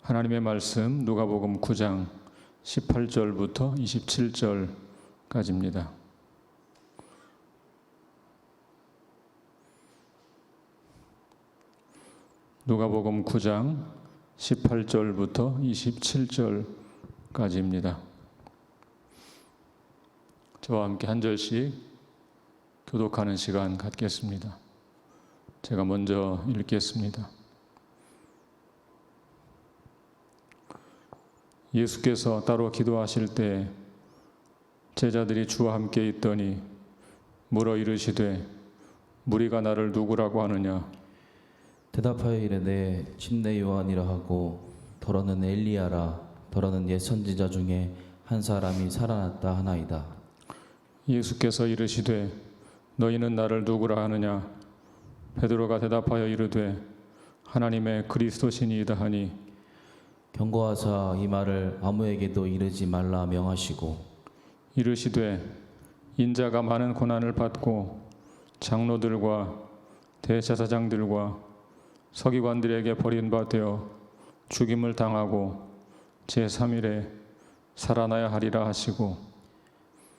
하나님의 말씀 누가복음 9장 18절부터 27절까지입니다. 누가복음 9장 18절부터 27절까지입니다. 저와 함께 한 절씩 교독하는 시간 갖겠습니다. 제가 먼저 읽겠습니다. 예수께서 따로 기도하실 때 제자들이 주와 함께 있더니 물어 이르시되 무리가 나를 누구라고 하느냐? 대답하여 이르되 침례 요한이라 하고 더러는 엘리야라 더러는 옛 선지자 중에 한 사람이 살아났다 하나이다. 예수께서 이르시되 너희는 나를 누구라 하느냐? 베드로가 대답하여 이르되 하나님의 그리스도시니이다 하니 경고하사 이 말을 아무에게도 이르지 말라 명하시고 이르시되 인자가 많은 고난을 받고 장로들과 대제사장들과 서기관들에게 버림받아 죽임을 당하고 제3일에 살아나야 하리라 하시고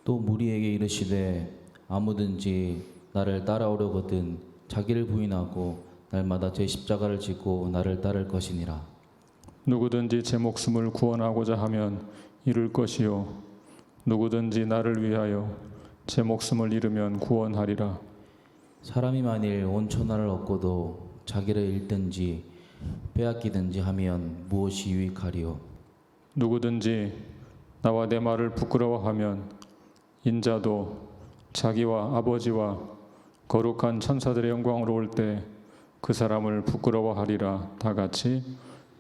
또 무리에게 이르시되 아무든지 나를 따라오려거든 자기를 부인하고 날마다 제 십자가를 지고 나를 따를 것이니라. 누구든지 제 목숨을 구원하고자 하면 잃을 것이요 누구든지 나를 위하여 제 목숨을 잃으면 구원하리라. 사람이 만일 온 천하를 얻고도 자기를 잃든지 빼앗기든지 하면 무엇이 유익하리요? 누구든지 나와 내 말을 부끄러워하면 인자도 자기와 아버지와 거룩한 천사들의 영광으로 올 때 그 사람을 부끄러워하리라. 다 같이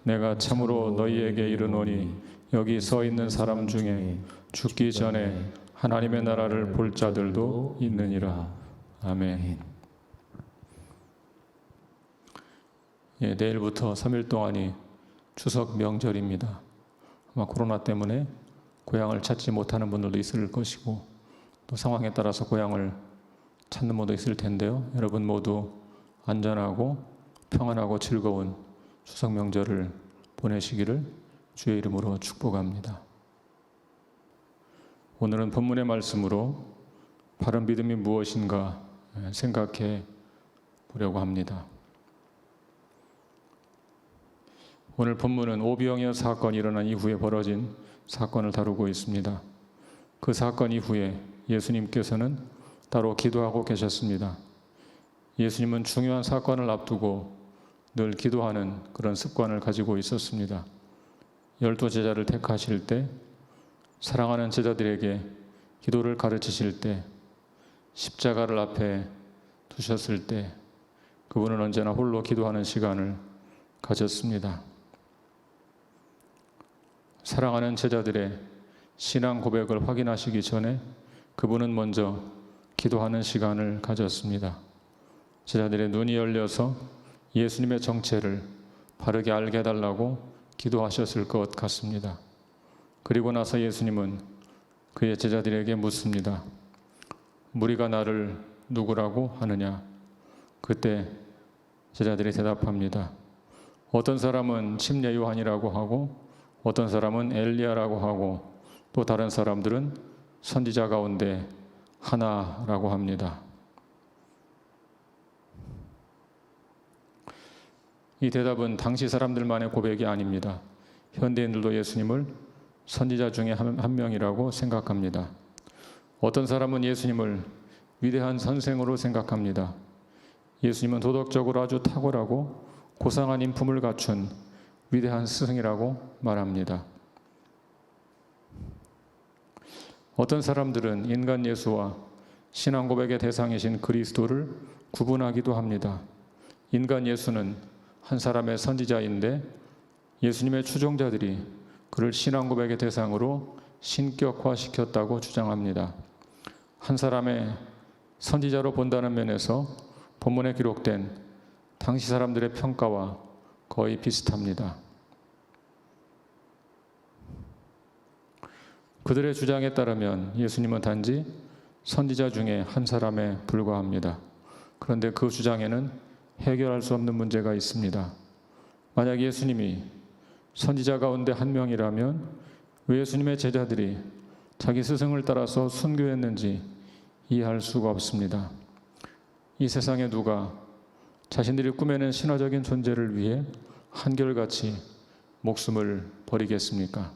내가 참으로 너희에게 이르노니 여기 서 있는 사람 중에 죽기 전에 하나님의 나라를 볼 자들도 있느니라. 아멘. 예, 내일부터 3일 동안이 추석 명절입니다. 아마 코로나 때문에 고향을 찾지 못하는 분들도 있을 것이고 또 상황에 따라서 고향을 찾는 분도 있을 텐데요. 여러분 모두 안전하고 평안하고 즐거운 추석 명절을 보내시기를 주의 이름으로 축복합니다. 오늘은 본문의 말씀으로 바른 믿음이 무엇인가 생각해 보려고 합니다. 오늘 본문은 오병이어 사건이 일어난 이후에 벌어진 사건을 다루고 있습니다. 그 사건 이후에 예수님께서는 따로 기도하고 계셨습니다. 예수님은 중요한 사건을 앞두고 늘 기도하는 그런 습관을 가지고 있었습니다. 12 제자를 택하실 때, 사랑하는 제자들에게 기도를 가르치실 때, 십자가를 앞에 두셨을 때 그분은 언제나 홀로 기도하는 시간을 가졌습니다. 사랑하는 제자들의 신앙 고백을 확인하시기 전에 그분은 먼저 기도하는 시간을 가졌습니다. 제자들의 눈이 열려서 예수님의 정체를 바르게 알게 해달라고 기도하셨을 것 같습니다. 그리고 나서 예수님은 그의 제자들에게 묻습니다. 무리가 나를 누구라고 하느냐? 그때 제자들이 대답합니다. 어떤 사람은 침례 요한이라고 하고 어떤 사람은 엘리야라고 하고 또 다른 사람들은 선지자 가운데 하나라고 합니다. 이 대답은 당시 사람들만의 고백이 아닙니다. 현대인들도 예수님을 선지자 중에 한 명이라고 생각합니다. 어떤 사람은 예수님을 위대한 선생으로 생각합니다. 예수님은 도덕적으로 아주 탁월하고 고상한 인품을 갖춘 위대한 스승이라고 말합니다. 어떤 사람들은 인간 예수와 신앙 고백의 대상이신 그리스도를 구분하기도 합니다. 인간 예수는 한 사람의 선지자인데 예수님의 추종자들이 그를 신앙 고백의 대상으로 신격화시켰다고 주장합니다. 한 사람의 선지자로 본다는 면에서 본문에 기록된 당시 사람들의 평가와 거의 비슷합니다. 그들의 주장에 따르면 예수님은 단지 선지자 중에 한 사람에 불과합니다. 그런데 그 주장에는 해결할 수 없는 문제가 있습니다. 만약 예수님이 선지자 가운데 한 명이라면 왜 예수님의 제자들이 자기 스승을 따라서 순교했는지 이해할 수가 없습니다. 이 세상에 누가 자신들이 꾸며낸 신화적인 존재를 위해 한결같이 목숨을 버리겠습니까?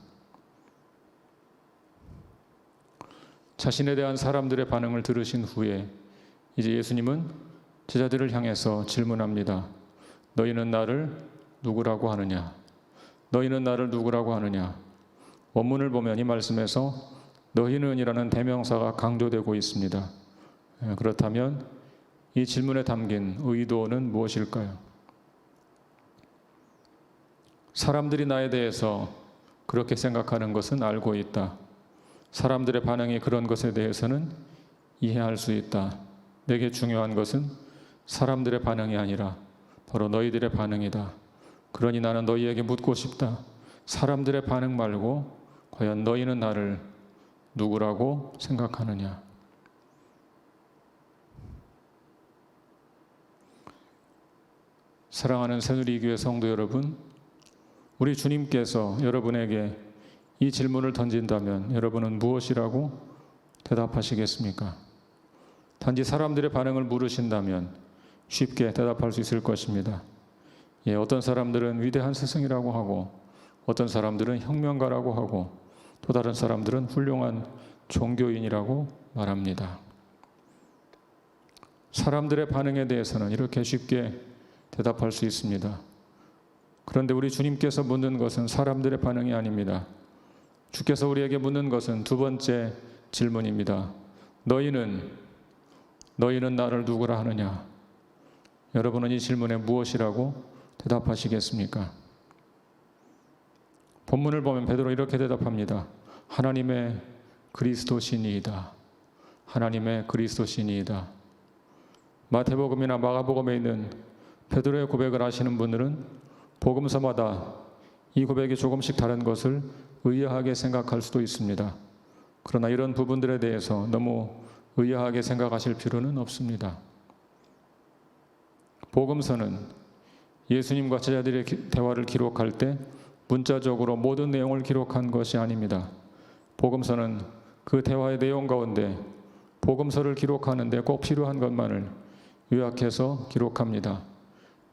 자신에 대한 사람들의 반응을 들으신 후에 이제 예수님은 제자들을 향해서 질문합니다. 너희는 나를 누구라고 하느냐? 너희는 나를 누구라고 하느냐? 원문을 보면 이 말씀에서 너희는이라는 대명사가 강조되고 있습니다. 그렇다면 이 질문에 담긴 의도는 무엇일까요? 사람들이 나에 대해서 그렇게 생각하는 것은 알고 있다. 사람들의 반응이 그런 것에 대해서는 이해할 수 있다. 내게 중요한 것은 사람들의 반응이 아니라 바로 너희들의 반응이다. 그러니 나는 너희에게 묻고 싶다. 사람들의 반응 말고 과연 너희는 나를 누구라고 생각하느냐? 사랑하는 새누리교회 성도 여러분, 우리 주님께서 여러분에게 이 질문을 던진다면 여러분은 무엇이라고 대답하시겠습니까? 단지 사람들의 반응을 물으신다면 쉽게 대답할 수 있을 것입니다. 어떤 사람들은 위대한 스승이라고 하고 어떤 사람들은 혁명가라고 하고 또 다른 사람들은 훌륭한 종교인이라고 말합니다. 사람들의 반응에 대해서는 이렇게 쉽게 대답할 수 있습니다. 그런데 우리 주님께서 묻는 것은 사람들의 반응이 아닙니다. 주께서 우리에게 묻는 것은 두 번째 질문입니다. 너희는 나를 누구라 하느냐? 여러분은 이 질문에 무엇이라고 대답하시겠습니까? 본문을 보면 베드로 이렇게 대답합니다. 하나님의 그리스도시니이다. 하나님의 그리스도시니이다. 마태복음이나 마가복음에 있는 베드로의 고백을 아시는 분들은 복음서마다 이 고백이 조금씩 다른 것을 의아하게 생각할 수도 있습니다. 그러나 이런 부분들에 대해서 너무 의아하게 생각하실 필요는 없습니다. 복음서는 예수님과 제자들의 대화를 기록할 때 문자적으로 모든 내용을 기록한 것이 아닙니다. 복음서는 그 대화의 내용 가운데 복음서를 기록하는데 꼭 필요한 것만을 요약해서 기록합니다.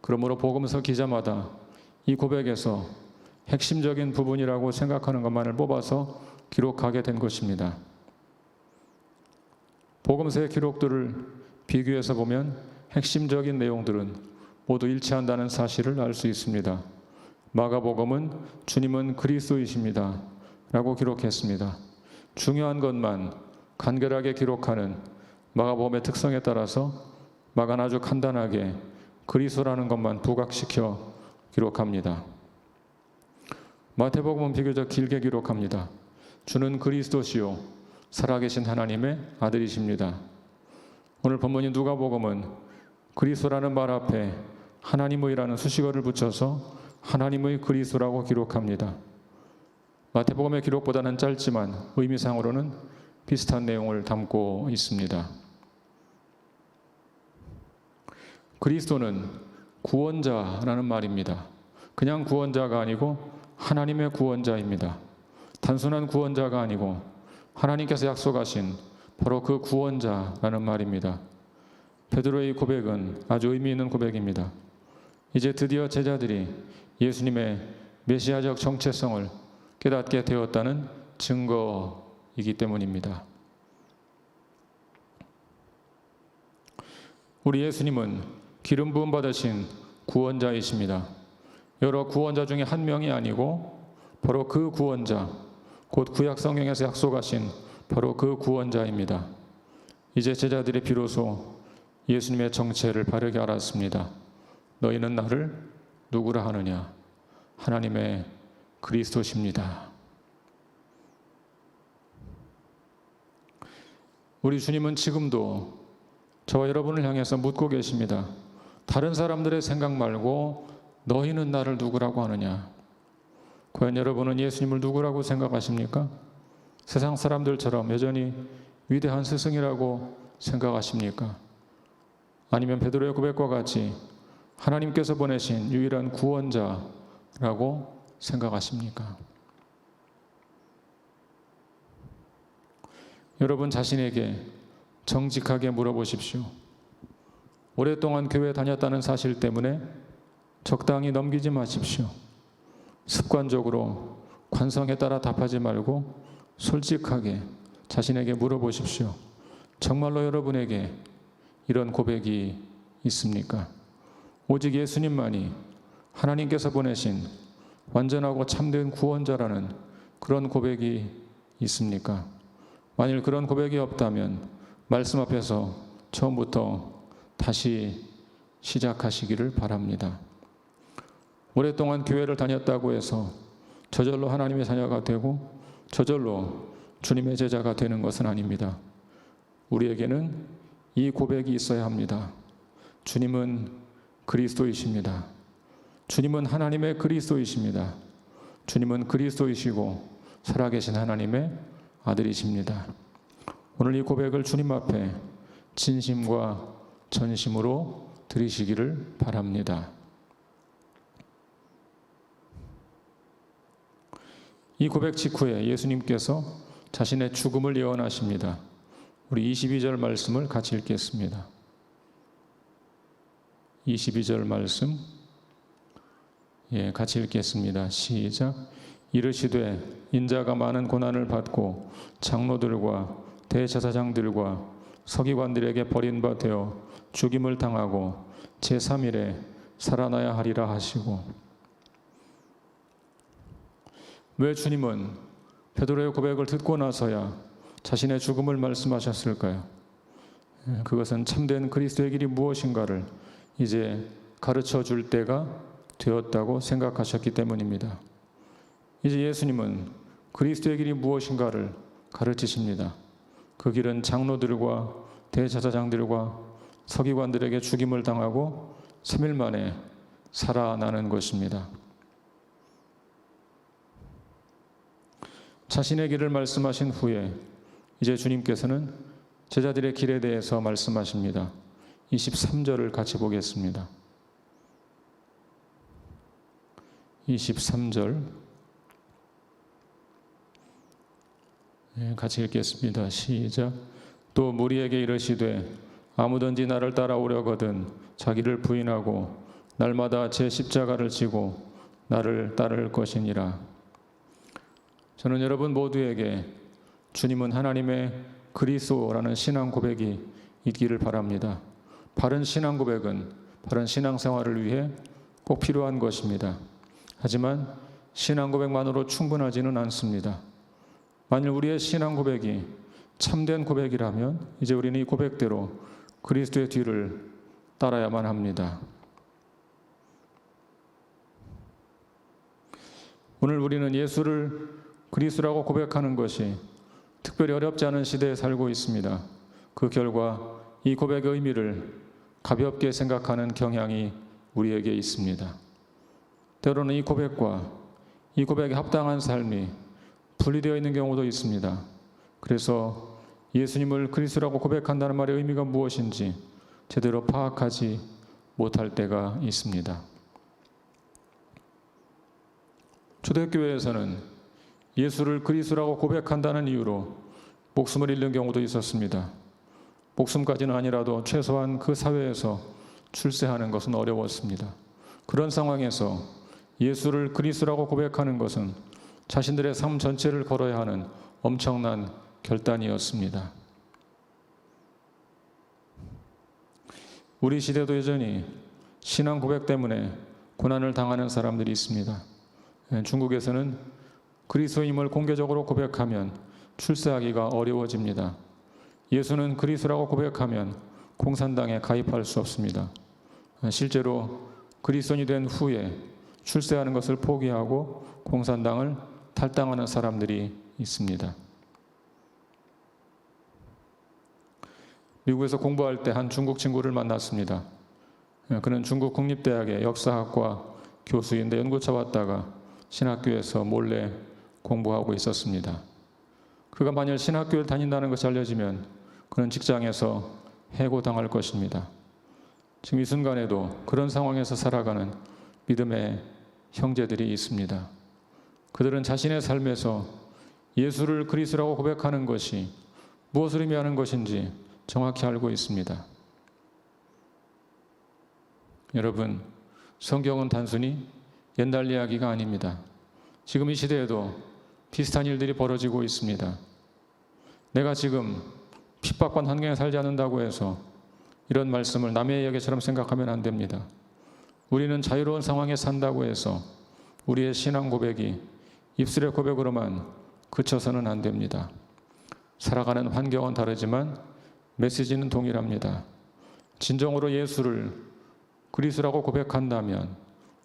그러므로 복음서 기자마다 이 고백에서 핵심적인 부분이라고 생각하는 것만을 뽑아서 기록하게 된 것입니다. 복음서의 기록들을 비교해서 보면 핵심적인 내용들은 모두 일치한다는 사실을 알 수 있습니다. 마가복음은 주님은 그리스도이십니다 라고 기록했습니다. 중요한 것만 간결하게 기록하는 마가복음의 특성에 따라서 마가는 아주 간단하게 그리스도라는 것만 부각시켜 기록합니다. 마태복음은 비교적 길게 기록합니다. 주는 그리스도시요 살아계신 하나님의 아들이십니다. 오늘 본문인 누가복음은 그리스도라는 말 앞에 하나님의라는 수식어를 붙여서 하나님의 그리스도라고 기록합니다. 마태복음의 기록보다는 짧지만 의미상으로는 비슷한 내용을 담고 있습니다. 그리스도는 구원자라는 말입니다. 그냥 구원자가 아니고 하나님의 구원자입니다. 단순한 구원자가 아니고 하나님께서 약속하신 바로 그 구원자라는 말입니다. 베드로의 고백은 아주 의미 있는 고백입니다. 이제 드디어 제자들이 예수님의 메시아적 정체성을 깨닫게 되었다는 증거이기 때문입니다. 우리 예수님은 기름 부음 받으신 구원자이십니다. 여러 구원자 중에 한 명이 아니고 바로 그 구원자, 곧 구약 성경에서 약속하신 바로 그 구원자입니다. 이제 제자들이 비로소 예수님의 정체를 바르게 알았습니다. 너희는 나를 누구라 하느냐? 하나님의 그리스도십니다. 우리 주님은 지금도 저와 여러분을 향해서 묻고 계십니다. 다른 사람들의 생각 말고 너희는 나를 누구라고 하느냐? 과연 여러분은 예수님을 누구라고 생각하십니까? 세상 사람들처럼 여전히 위대한 스승이라고 생각하십니까? 아니면 베드로의 고백과 같이 하나님께서 보내신 유일한 구원자라고 생각하십니까? 여러분 자신에게 정직하게 물어보십시오. 오랫동안 교회 다녔다는 사실 때문에 적당히 넘기지 마십시오. 습관적으로 관성에 따라 답하지 말고 솔직하게 자신에게 물어보십시오. 정말로 여러분에게 이런 고백이 있습니까? 오직 예수님만이 하나님께서 보내신 완전하고 참된 구원자라는 그런 고백이 있습니까? 만일 그런 고백이 없다면 말씀 앞에서 처음부터 다시 시작하시기를 바랍니다. 오랫동안 교회를 다녔다고 해서 저절로 하나님의 자녀가 되고 저절로 주님의 제자가 되는 것은 아닙니다. 우리에게는 이 고백이 있어야 합니다. 주님은 그리스도이십니다. 주님은 하나님의 그리스도이십니다. 주님은 그리스도이시고 살아계신 하나님의 아들이십니다. 오늘 이 고백을 주님 앞에 진심과 전심으로 드리시기를 바랍니다. 이 고백 직후에 예수님께서 자신의 죽음을 예언하십니다. 우리 22절 말씀을 같이 읽겠습니다. 22절 말씀 같이 읽겠습니다. 시작. 이르시되 인자가 많은 고난을 받고 장로들과 대제사장들과 서기관들에게 버림받아 되어 죽임을 당하고 제3일에 살아나야 하리라 하시고. 왜 주님은 베드로의 고백을 듣고 나서야 자신의 죽음을 말씀하셨을까요? 그것은 참된 그리스도의 길이 무엇인가를 이제 가르쳐 줄 때가 되었다고 생각하셨기 때문입니다. 이제 예수님은 그리스도의 길이 무엇인가를 가르치십니다. 그 길은 장로들과 대제사장들과 서기관들에게 죽임을 당하고 3일 만에 살아나는 것입니다. 자신의 길을 말씀하신 후에 이제 주님께서는 제자들의 길에 대해서 말씀하십니다. 23절을 같이 보겠습니다. 23절 같이 읽겠습니다. 시작. 또 무리에게 이르시되 아무든지 나를 따라오려거든 자기를 부인하고 날마다 제 십자가를 지고 나를 따를 것이니라. 저는 여러분 모두에게 주님은 하나님의 그리스도라는 신앙 고백이 있기를 바랍니다. 바른 신앙 고백은 바른 신앙생활을 위해 꼭 필요한 것입니다. 하지만 신앙 고백만으로 충분하지는 않습니다. 만일 우리의 신앙 고백이 참된 고백이라면 이제 우리는 이 고백대로 그리스도의 뒤를 따라야만 합니다. 오늘 우리는 예수를 그리스도라고 고백하는 것이 특별히 어렵지 않은 시대에 살고 있습니다. 그 결과 이 고백의 의미를 가볍게 생각하는 경향이 우리에게 있습니다. 때로는 이 고백과 이 고백에 합당한 삶이 분리되어 있는 경우도 있습니다. 그래서 예수님을 그리스도라고 고백한다는 말의 의미가 무엇인지 제대로 파악하지 못할 때가 있습니다. 초대교회에서는 예수를 그리스도라고 고백한다는 이유로 목숨을 잃는 경우도 있었습니다. 목숨까지는 아니라도 최소한 그 사회에서 출세하는 것은 어려웠습니다. 그런 상황에서 예수를 그리스도라고 고백하는 것은 자신들의 삶 전체를 걸어야 하는 엄청난 결단이었습니다. 우리 시대도 여전히 신앙 고백 때문에 고난을 당하는 사람들이 있습니다. 중국에서는 그리스도임을 공개적으로 고백하면 출세하기가 어려워집니다. 예수는 그리스도라고 고백하면 공산당에 가입할 수 없습니다. 실제로 그리스도인이 된 후에 출세하는 것을 포기하고 공산당을 탈당하는 사람들이 있습니다. 미국에서 공부할 때 한 중국 친구를 만났습니다. 그는 중국 국립대학의 역사학과 교수인데 연구차 왔다가 신학교에서 몰래 공부하고 있었습니다. 그가 만약 신학교를 다닌다는 것이 알려지면 그는 직장에서 해고당할 것입니다. 지금 이 순간에도 그런 상황에서 살아가는 믿음의 형제들이 있습니다. 그들은 자신의 삶에서 예수를 그리스도라고 고백하는 것이 무엇을 의미하는 것인지 정확히 알고 있습니다. 여러분, 성경은 단순히 옛날 이야기가 아닙니다. 지금 이 시대에도 비슷한 일들이 벌어지고 있습니다. 내가 지금 핍박한 환경에 살지 않는다고 해서 이런 말씀을 남의 이야기처럼 생각하면 안 됩니다. 우리는 자유로운 상황에 산다고 해서 우리의 신앙 고백이 입술의 고백으로만 그쳐서는 안 됩니다. 살아가는 환경은 다르지만 메시지는 동일합니다. 진정으로 예수를 그리스도라고 고백한다면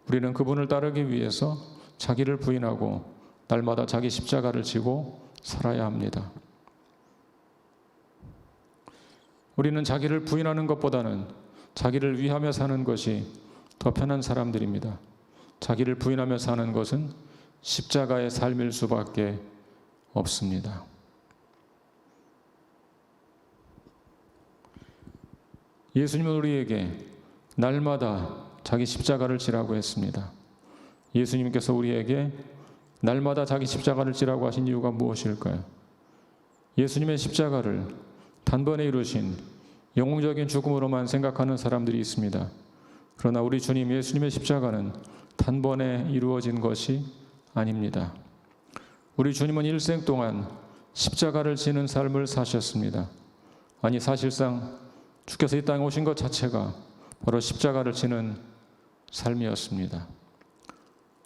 우리는 그분을 따르기 위해서 자기를 부인하고 날마다 자기 십자가를 지고 살아야 합니다. 우리는 자기를 부인하는 것보다는 자기를 위하며 사는 것이 더 편한 사람들입니다. 자기를 부인하며 사는 것은 십자가의 삶일 수밖에 없습니다. 예수님은 우리에게 날마다 자기 십자가를 지라고 했습니다. 예수님께서 우리에게 날마다 자기 십자가를 지라고 하신 이유가 무엇일까요? 예수님의 십자가를 단번에 이루신 영웅적인 죽음으로만 생각하는 사람들이 있습니다. 그러나 우리 주님 예수님의 십자가는 단번에 이루어진 것이 아닙니다. 우리 주님은 일생 동안 십자가를 지는 삶을 사셨습니다. 아니, 사실상 주께서 이 땅에 오신 것 자체가 바로 십자가를 지는 삶이었습니다.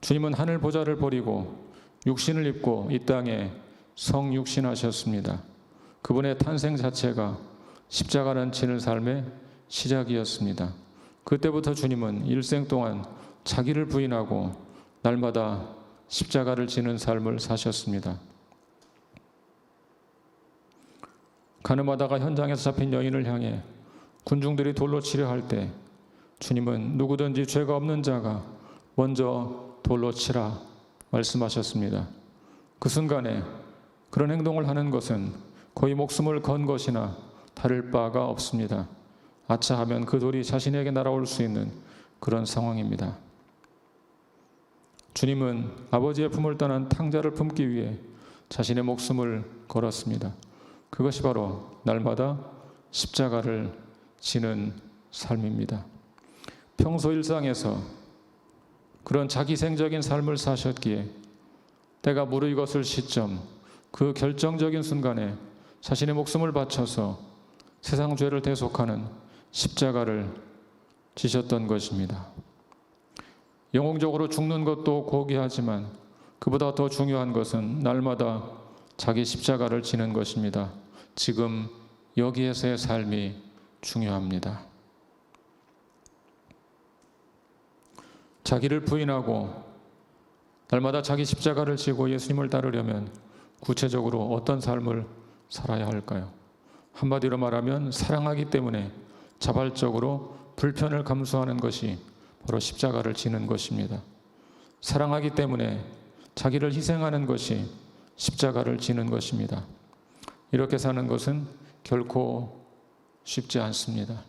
주님은 하늘 보좌를 버리고 육신을 입고 이 땅에 성육신하셨습니다. 그분의 탄생 자체가 십자가를 지는 삶의 시작이었습니다. 그때부터 주님은 일생 동안 자기를 부인하고 날마다 십자가를 지는 삶을 사셨습니다. 가늠하다가 현장에서 잡힌 여인을 향해 군중들이 돌로 치려 할 때 주님은 누구든지 죄가 없는 자가 먼저 돌로 치라 말씀하셨습니다. 그 순간에 그런 행동을 하는 것은 거의 목숨을 건 것이나 다를 바가 없습니다. 아차 하면 그 돌이 자신에게 날아올 수 있는 그런 상황입니다. 주님은 아버지의 품을 떠난 탕자를 품기 위해 자신의 목숨을 걸었습니다. 그것이 바로 날마다 십자가를 지는 삶입니다. 평소 일상에서 그런 자기생적인 삶을 사셨기에 때가 무르익었을 시점, 그 결정적인 순간에 자신의 목숨을 바쳐서 세상 죄를 대속하는 십자가를 지셨던 것입니다. 영웅적으로 죽는 것도 고귀하지만 그보다 더 중요한 것은 날마다 자기 십자가를 지는 것입니다. 지금 여기에서의 삶이 중요합니다. 자기를 부인하고 날마다 자기 십자가를 지고 예수님을 따르려면 구체적으로 어떤 삶을 살아야 할까요? 한마디로 말하면 사랑하기 때문에 자발적으로 불편을 감수하는 것이 바로 십자가를 지는 것입니다. 사랑하기 때문에 자기를 희생하는 것이 십자가를 지는 것입니다. 이렇게 사는 것은 결코 쉽지 않습니다.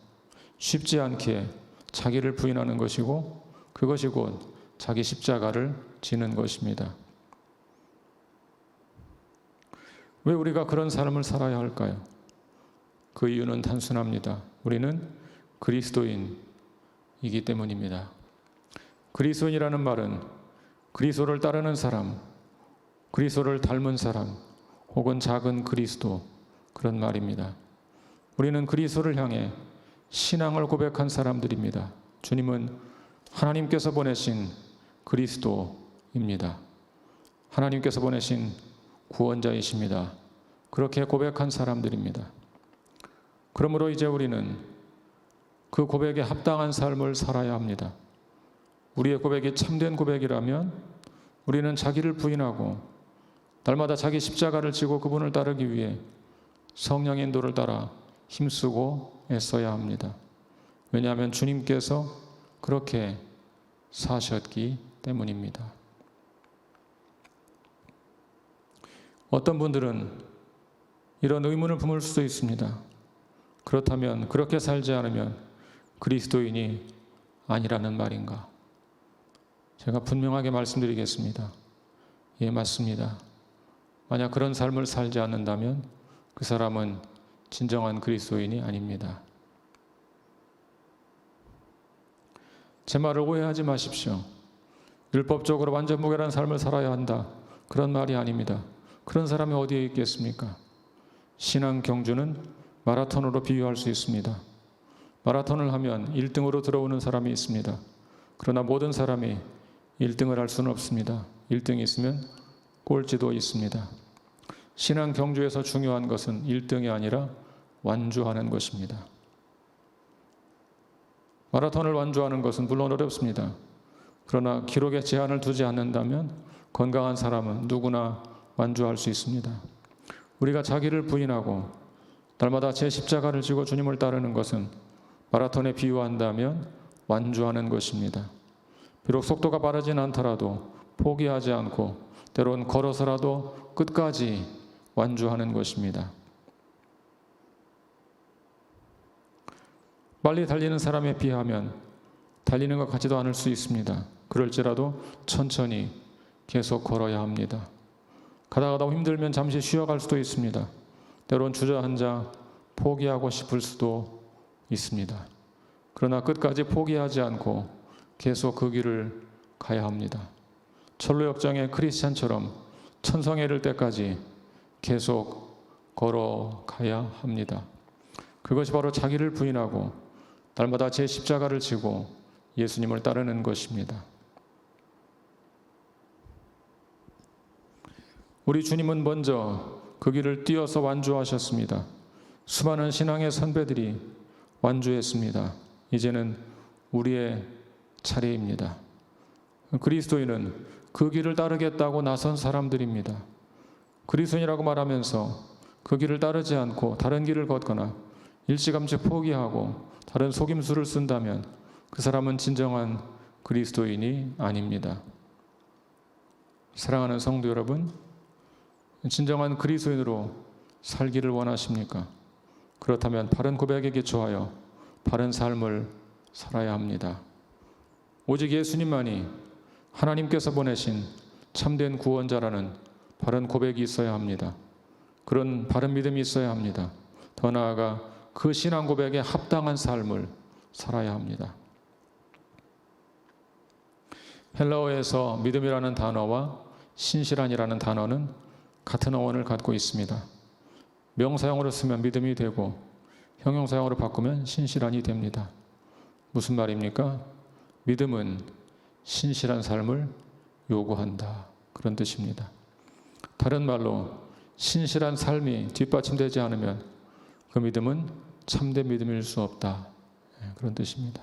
쉽지 않기에 자기를 부인하는 것이고 그것이 곧 자기 십자가를 지는 것입니다. 왜 우리가 그런 삶을 살아야 할까요? 그 이유는 단순합니다. 우리는 그리스도인이기 때문입니다. 그리스도인이라는 말은 그리스도를 따르는 사람, 그리스도를 닮은 사람, 혹은 작은 그리스도, 그런 말입니다. 우리는 그리스도를 향해 신앙을 고백한 사람들입니다. 주님은 하나님께서 보내신 그리스도입니다. 하나님께서 보내신 구원자이십니다. 그렇게 고백한 사람들입니다. 그러므로 이제 우리는 그 고백에 합당한 삶을 살아야 합니다. 우리의 고백이 참된 고백이라면 우리는 자기를 부인하고 날마다 자기 십자가를 지고 그분을 따르기 위해 성령의 인도를 따라 힘쓰고 애써야 합니다. 왜냐하면 주님께서 그렇게 사셨기 때문입니다. 어떤 분들은 이런 의문을 품을 수도 있습니다. 그렇다면 그렇게 살지 않으면 그리스도인이 아니라는 말인가? 제가 분명하게 말씀드리겠습니다. 예, 맞습니다. 만약 그런 삶을 살지 않는다면 그 사람은 진정한 그리스도인이 아닙니다. 제 말을 오해하지 마십시오. 율법적으로 완전 무결한 삶을 살아야 한다, 그런 말이 아닙니다. 그런 사람이 어디에 있겠습니까? 신앙 경주는 마라톤으로 비유할 수 있습니다. 마라톤을 하면 1등으로 들어오는 사람이 있습니다. 그러나 모든 사람이 1등을 할 수는 없습니다. 1등이 있으면 꼴찌도 있습니다. 신앙 경주에서 중요한 것은 1등이 아니라 완주하는 것입니다. 마라톤을 완주하는 것은 물론 어렵습니다. 그러나 기록에 제한을 두지 않는다면 건강한 사람은 누구나 완주할 수 있습니다. 우리가 자기를 부인하고 날마다 제 십자가를 지고 주님을 따르는 것은 마라톤에 비유한다면 완주하는 것입니다. 비록 속도가 빠르진 않더라도 포기하지 않고 때론 걸어서라도 끝까지 완주하는 것입니다. 빨리 달리는 사람에 비하면 달리는 것 같지도 않을 수 있습니다. 그럴지라도 천천히 계속 걸어야 합니다. 가다가다 힘들면 잠시 쉬어갈 수도 있습니다. 때론 주저앉아 포기하고 싶을 수도 있습니다. 그러나 끝까지 포기하지 않고 계속 그 길을 가야 합니다. 철로역정의 크리스찬처럼 천성에 이를 때까지 계속 걸어가야 합니다. 그것이 바로 자기를 부인하고 날마다 제 십자가를 지고 예수님을 따르는 것입니다. 우리 주님은 먼저 그 길을 뛰어서 완주하셨습니다. 수많은 신앙의 선배들이 완주했습니다. 이제는 우리의 차례입니다. 그리스도인은 그 길을 따르겠다고 나선 사람들입니다. 그리스도인이라고 말하면서 그 길을 따르지 않고 다른 길을 걷거나 일찌감치 포기하고 다른 속임수를 쓴다면 그 사람은 진정한 그리스도인이 아닙니다. 사랑하는 성도 여러분, 진정한 그리스도인으로 살기를 원하십니까? 그렇다면 바른 고백에 기초하여 바른 삶을 살아야 합니다. 오직 예수님만이 하나님께서 보내신 참된 구원자라는 바른 고백이 있어야 합니다. 그런 바른 믿음이 있어야 합니다. 더 나아가 그 신앙 고백에 합당한 삶을 살아야 합니다. 헬라어에서 믿음이라는 단어와 신실한이라는 단어는 같은 어원을 갖고 있습니다. 명사형으로 쓰면 믿음이 되고 형용사형으로 바꾸면 신실한이 됩니다. 무슨 말입니까? 믿음은 신실한 삶을 요구한다, 그런 뜻입니다. 다른 말로 신실한 삶이 뒷받침되지 않으면 그 믿음은 참된 믿음일 수 없다, 그런 뜻입니다.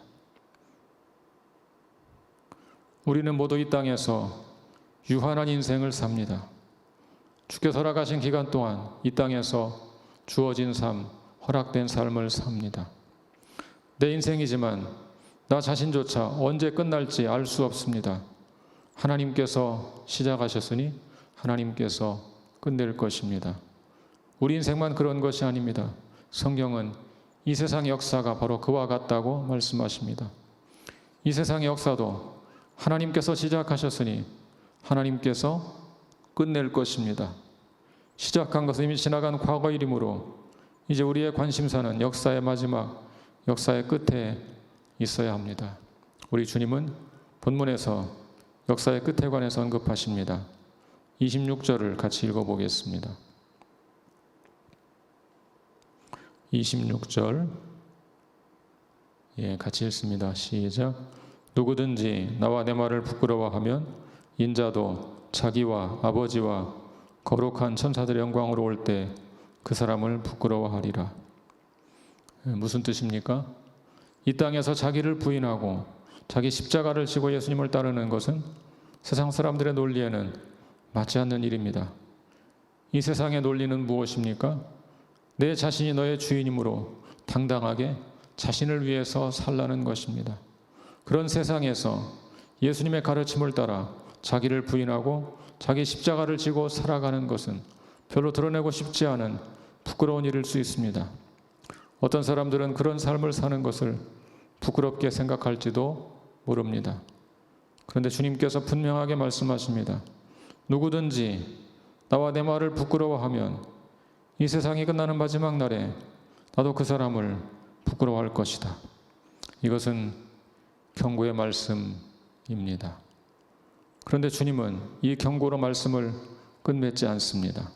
우리는 모두 이 땅에서 유한한 인생을 삽니다. 주께서 허락하신 기간 동안 이 땅에서 주어진 삶, 허락된 삶을 삽니다. 내 인생이지만 나 자신조차 언제 끝날지 알 수 없습니다. 하나님께서 시작하셨으니 하나님께서 끝낼 것입니다. 우리 인생만 그런 것이 아닙니다. 성경은 이 세상의 역사가 바로 그와 같다고 말씀하십니다. 이 세상의 역사도 하나님께서 시작하셨으니 하나님께서 끝낼 것입니다. 시작한 것은 이미 지나간 과거 일이므로 이제 우리의 관심사는 역사의 마지막, 역사의 끝에 있어야 합니다. 우리 주님은 본문에서 역사의 끝에 관해서 언급하십니다. 26절을 같이 읽어보겠습니다. 26절, 같이 읽습니다. 시작. 누구든지 나와 내 말을 부끄러워하면 인자도 자기와 아버지와 거룩한 천사들의 영광으로 올 때 그 사람을 부끄러워하리라. 무슨 뜻입니까? 이 땅에서 자기를 부인하고 자기 십자가를 지고 예수님을 따르는 것은 세상 사람들의 논리에는 맞지 않는 일입니다. 이 세상의 논리는 무엇입니까? 내 자신이 너의 주인이므로 당당하게 자신을 위해서 살라는 것입니다. 그런 세상에서 예수님의 가르침을 따라 자기를 부인하고 자기 십자가를 지고 살아가는 것은 별로 드러내고 싶지 않은 부끄러운 일일 수 있습니다. 어떤 사람들은 그런 삶을 사는 것을 부끄럽게 생각할지도 모릅니다. 그런데 주님께서 분명하게 말씀하십니다. 누구든지 나와 내 말을 부끄러워하면 이 세상이 끝나는 마지막 날에 나도 그 사람을 부끄러워할 것이다. 이것은 경고의 말씀입니다. 그런데 주님은 이 경고로 말씀을 끝맺지 않습니다.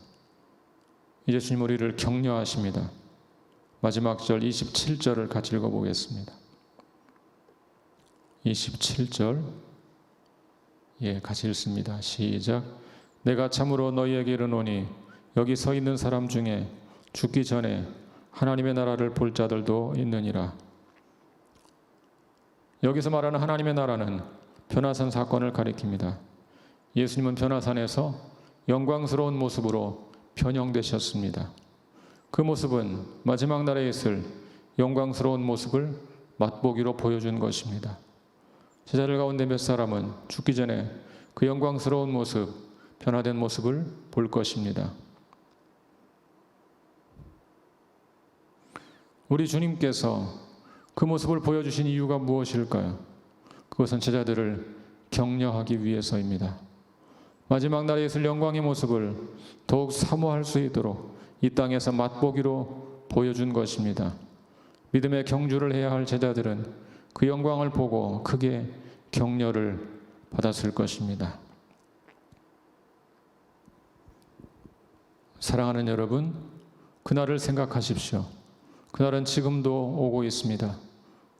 이제 주님 우리를 격려하십니다. 마지막 절 27절을 같이 읽어보겠습니다. 27절 같이 읽습니다. 시작. 내가 참으로 너희에게 이르노니 여기 서 있는 사람 중에 죽기 전에 하나님의 나라를 볼 자들도 있느니라. 여기서 말하는 하나님의 나라는 변화산 사건을 가리킵니다. 예수님은 변화산에서 영광스러운 모습으로 변형되셨습니다. 그 모습은 마지막 날에 있을 영광스러운 모습을 맛보기로 보여준 것입니다. 제자들 가운데 몇 사람은 죽기 전에 그 영광스러운 모습, 변화된 모습을 볼 것입니다. 우리 주님께서 그 모습을 보여주신 이유가 무엇일까요? 그것은 제자들을 격려하기 위해서입니다. 마지막 날에 있을 영광의 모습을 더욱 사모할 수 있도록 이 땅에서 맛보기로 보여준 것입니다. 믿음의 경주를 해야 할 제자들은 그 영광을 보고 크게 격려를 받았을 것입니다. 사랑하는 여러분, 그날을 생각하십시오. 그날은 지금도 오고 있습니다.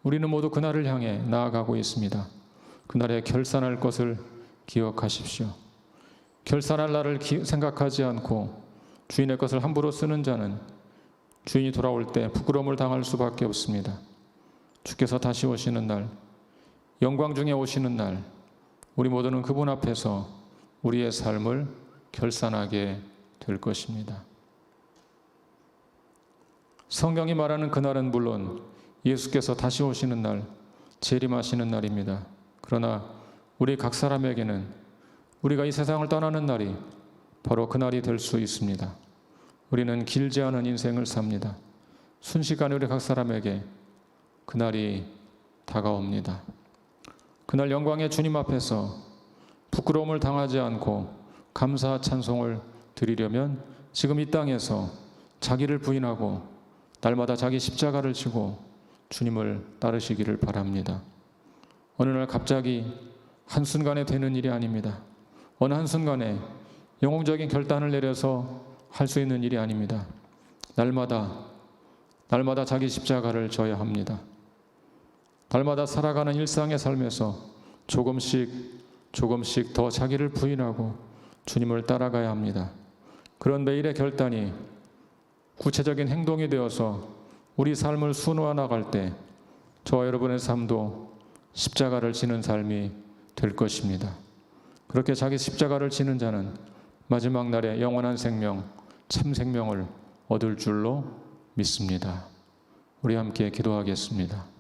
우리는 모두 그날을 향해 나아가고 있습니다. 그날에 결산할 것을 기억하십시오. 결산할 날을 생각하지 않고 주인의 것을 함부로 쓰는 자는 주인이 돌아올 때 부끄러움을 당할 수밖에 없습니다. 주께서 다시 오시는 날, 영광 중에 오시는 날, 우리 모두는 그분 앞에서 우리의 삶을 결산하게 될 것입니다. 성경이 말하는 그날은 물론 예수께서 다시 오시는 날, 재림하시는 날입니다. 그러나 우리 각 사람에게는 우리가 이 세상을 떠나는 날이 바로 그날이 될 수 있습니다. 우리는 길지 않은 인생을 삽니다. 순식간에 우리 각 사람에게 그날이 다가옵니다. 그날 영광의 주님 앞에서 부끄러움을 당하지 않고 감사 찬송을 드리려면 지금 이 땅에서 자기를 부인하고 날마다 자기 십자가를 지고 주님을 따르시기를 바랍니다. 어느 날 갑자기 한순간에 되는 일이 아닙니다. 어느 한순간에 영웅적인 결단을 내려서 할 수 있는 일이 아닙니다. 날마다 자기 십자가를 져야 합니다. 날마다 살아가는 일상의 삶에서 조금씩 더 자기를 부인하고 주님을 따라가야 합니다. 그런 매일의 결단이 구체적인 행동이 되어서 우리 삶을 수놓아 나갈 때 저와 여러분의 삶도 십자가를 지는 삶이 될 것입니다. 그렇게 자기 십자가를 지는 자는 마지막 날에 영원한 생명, 참 생명을 얻을 줄로 믿습니다. 우리 함께 기도하겠습니다.